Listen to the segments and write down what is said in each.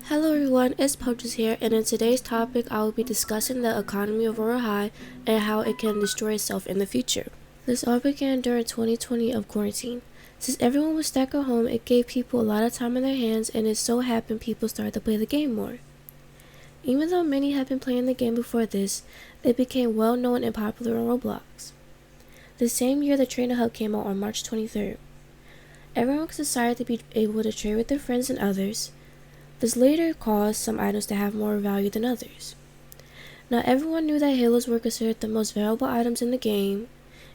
Hello everyone, it's Pudgells here, and in today's topic I will be discussing the economy of Royale High and how it can destroy itself in the future. This all began during 2020 of quarantine. Since everyone was stuck at home, it gave people a lot of time in their hands, and it so happened people started to play the game more. Even though many had been playing the game before this, it became well known and popular on Roblox. The same year the Trainer Hub came out on March 23rd. Everyone was excited to be able to trade with their friends and others. This later caused some items to have more value than others. Now everyone knew that halos were considered the most valuable items in the game,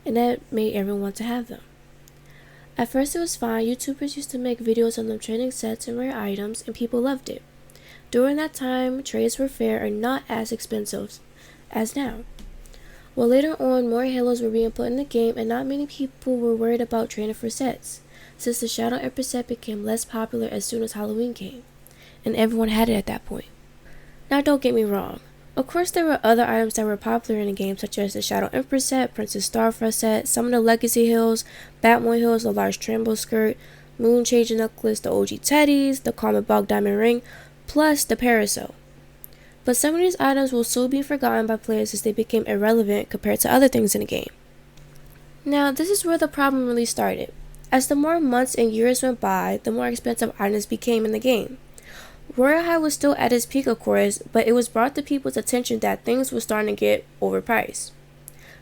and that made everyone want to have them. At first it was fine. YouTubers used to make videos on them trading sets and rare items, and people loved it. During that time, trades were fair and not as expensive as now. Well, later on, more halos were being put in the game, and not many people were worried about trading for sets, since the Shadow Emperor set became less popular as soon as Halloween came, and everyone had it at that point. Now don't get me wrong, of course there were other items that were popular in the game, such as the Shadow Emperor set, Princess Starfrush set, some of the Legacy Hills, Batmore Hills, the large Trambo skirt, Moon Changing Necklace, the OG Teddies, the Comet Bog Diamond Ring, plus the Parasol. But some of these items will soon be forgotten by players as they became irrelevant compared to other things in the game. Now this is where the problem really started. As the more months and years went by, the more expensive items became in the game. Royale High was still at its peak, of course, but it was brought to people's attention that things were starting to get overpriced.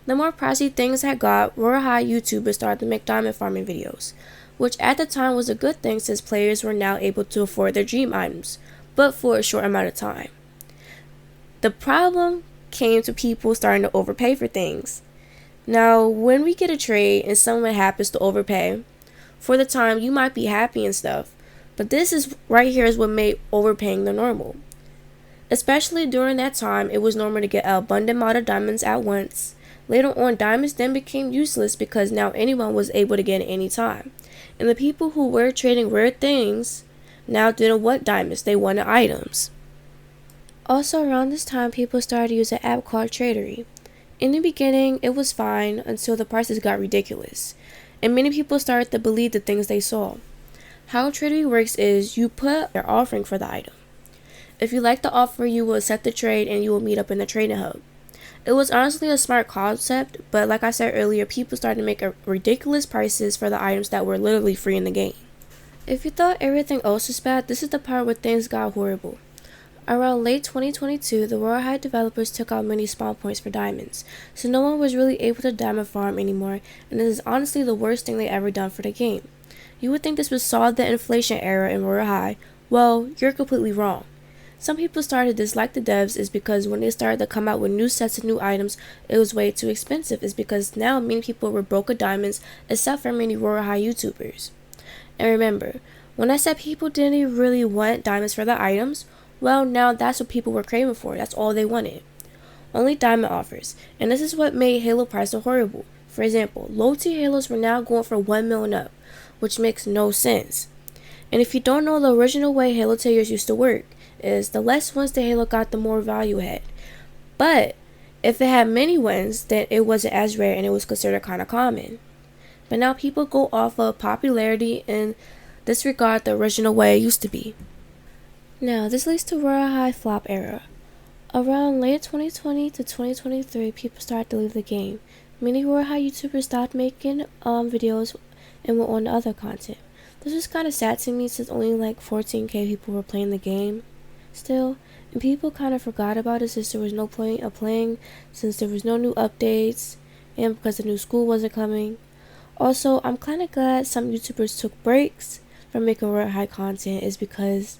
The more pricey things had got, Royale High YouTubers started to make diamond farming videos, which at the time was a good thing since players were now able to afford their dream items, but for a short amount of time. The problem came to people starting to overpay for things. Now, when we get a trade and someone happens to overpay, for the time you might be happy and stuff, but this is right here is what made overpaying the normal. Especially during that time, it was normal to get an abundant amount of diamonds at once. Later on, diamonds then became useless because now anyone was able to get it any time. And the people who were trading rare things now didn't want diamonds, they wanted items. Also around this time, people started to use an app called Tradery. In the beginning, it was fine until the prices got ridiculous, and many people started to believe the things they saw. How Tradery works is you put your offering for the item. If you like the offer, you will accept the trade and you will meet up in the trading hub. It was honestly a smart concept, but like I said earlier, people started to make ridiculous prices for the items that were literally free in the game. If you thought everything else was bad, this is the part where things got horrible. Around late 2022, the Royale High developers took out many spawn points for diamonds, so no one was really able to diamond farm anymore, and this is honestly the worst thing they ever done for the game. You would think this would solve the inflation era in Royale High. Well, you're completely wrong. Some people started to dislike the devs is because when they started to come out with new sets of new items, it was way too expensive. Is because now many people were broke of diamonds, except for many Royale High YouTubers. And remember, when I said people didn't really want diamonds for the items, well, now that's what people were craving for. That's all they wanted. Only diamond offers. And this is what made Halo prices horrible. For example, low tier Halos were now going for 1 million up, which makes no sense. And if you don't know, the original way Halo tiers used to work is the less wins the Halo got, the more value it had. But if it had many wins, then it wasn't as rare and it was considered kind of common. But now people go off of popularity and disregard the original way it used to be. Now, this leads to Royale High flop era. Around late 2020 to 2023, people started to leave the game. Many Royale High YouTubers stopped making videos and went on to other content. This was kind of sad to me since only like 14k people were playing the game still, and people kind of forgot about it since there was no point of playing, since there was no new updates, and because the new school wasn't coming. Also, I'm kind of glad some YouTubers took breaks from making Royale High content is because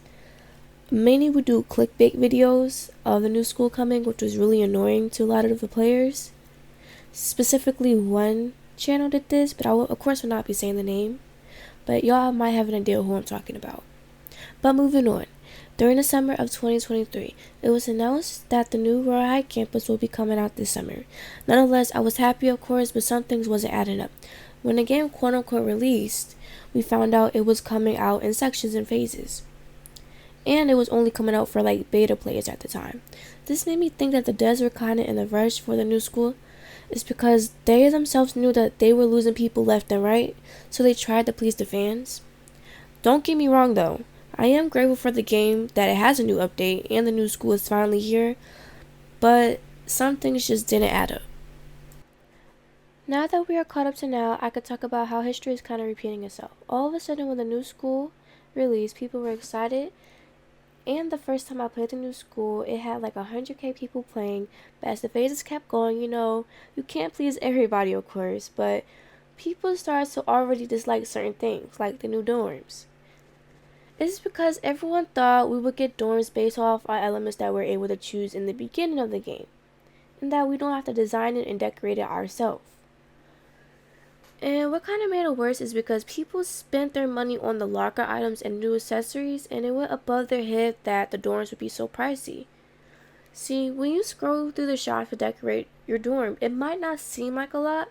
many would do clickbait videos of the new school coming, which was really annoying to a lot of the players. Specifically, one channel did this, but I will, of course, will not be saying the name. But y'all might have an idea who I'm talking about. But moving on. During the summer of 2023, it was announced that the new Royale High campus will be coming out this summer. Nonetheless, I was happy, of course, but some things wasn't adding up. When the game quote-unquote released, we found out it was coming out in sections and phases. And it was only coming out for like beta players at the time. This made me think that the devs were kind of in the rush for the new school. It's because they themselves knew that they were losing people left and right, so they tried to please the fans. Don't get me wrong though, I am grateful for the game that it has a new update and the new school is finally here, but some things just didn't add up. Now that we are caught up to now, I could talk about how history is kind of repeating itself. All of a sudden, when the new school released, people were excited. And the first time I played the new school, it had like 100k people playing. But as the phases kept going, you can't please everybody, of course, but people started to already dislike certain things, like the new dorms. This is because everyone thought we would get dorms based off our elements that we're able to choose in the beginning of the game, and that we don't have to design it and decorate it ourselves. And what kind of made it worse is because people spent their money on the locker items and new accessories, and it went above their head that the dorms would be so pricey. See, when you scroll through the shop to decorate your dorm, it might not seem like a lot,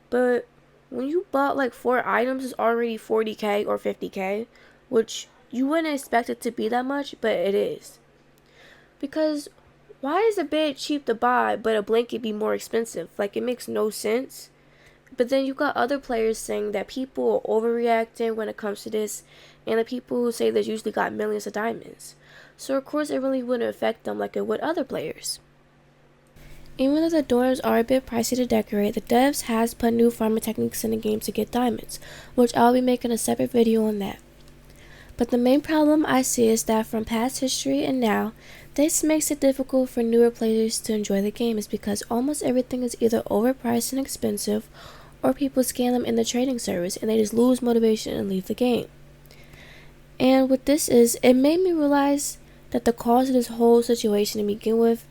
but when you bought like 4 items, it's already 40k or 50k, which you wouldn't expect it to be that much, but it is. Because why is a bed cheap to buy, but a blanket be more expensive? Like, it makes no sense. But then you got other players saying that people are overreacting when it comes to this, and the people who say they usually got millions of diamonds. So of course it really wouldn't affect them like it would other players. Even though the dorms are a bit pricey to decorate, the devs has put new farming techniques in the game to get diamonds, which I'll be making a separate video on that. But the main problem I see is that from past history and now, this makes it difficult for newer players to enjoy the game is because almost everything is either overpriced and expensive, or people scam them in the trading service and they just lose motivation and leave the game. And what this is, it made me realize that the cause of this whole situation to begin with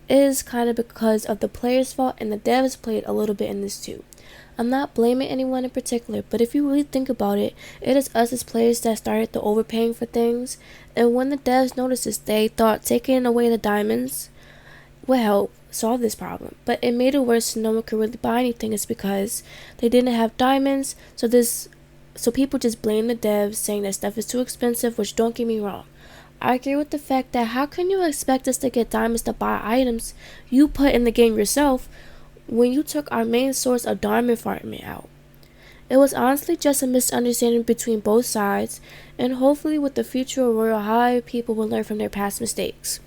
is kind of because of the players' fault, and the devs played a little bit in this too. I'm not blaming anyone in particular, but if you really think about it, it is us as players that started the overpaying for things, and when the devs noticed this, they thought taking away the diamonds would help solve this problem, but it made it worse so no one could really buy anything. It's because they didn't have diamonds, so people just blame the devs, saying that stuff is too expensive, which don't get me wrong, I agree with the fact that how can you expect us to get diamonds to buy items you put in the game yourself when you took our main source of diamond farming out? It was honestly just a misunderstanding between both sides, and hopefully with the future of Royale High, people will learn from their past mistakes.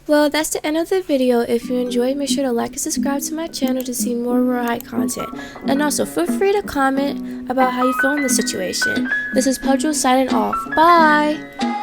Well, that's the end of the video. If you enjoyed, make sure to like and subscribe to my channel to see more Royale High content. And also, feel free to comment about how you feel in this situation. This is Pudgells signing off. Bye!